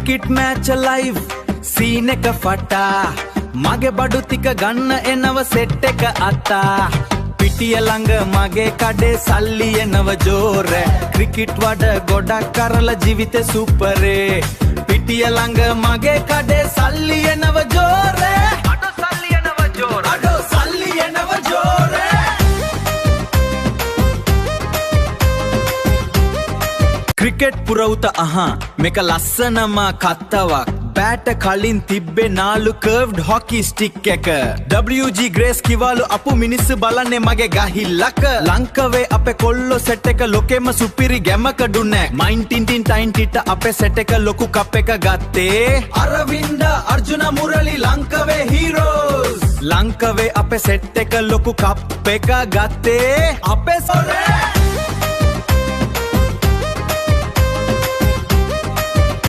cricket මෑච් live scene එක ෆටා මගේ බඩු ටික ගන්න එනව සෙට් එක අතා පිටිය ළඟ මගේ කඩේ සල්ලි එනව ජෝර ක්‍රිකට් වඩ ගොඩක් කරලා ජීවිතේ සුපරේ පිටිය ළඟ මගේ කඩේ සල්ලි එනව ජෝර අඩෝ සල්ලි එනව ජෝර අඩෝ සල්ලි එනව ජෝර ක්‍රිකට් පුරවුත අහා මේක ලස්සනම කත්තවක් බෑට කලින් තිබ්බේ නාලු කර්ව්ඩ් හොකි ස්ටික් එක WG ග්‍රේස් කිවලු අපු මිනිස්සු බලන්නේ මගේ ගහිල්ලක ලංකාවේ අපේ කොල්ලෝ සෙට් එක ලොකෙම සුපිරි ගැමක දුන්නේ මයින් ටින්ටින් ටයින් ටිට අපේ සෙට් එක ලොකු කප් එක ගත්තේ අරවින්ද අර්ජුන මුරලි ලංකාවේ හීරෝස් ලංකාවේ අපේ සෙට් එක ලොකු කප් එක ගත්තේ අපේ සොරේ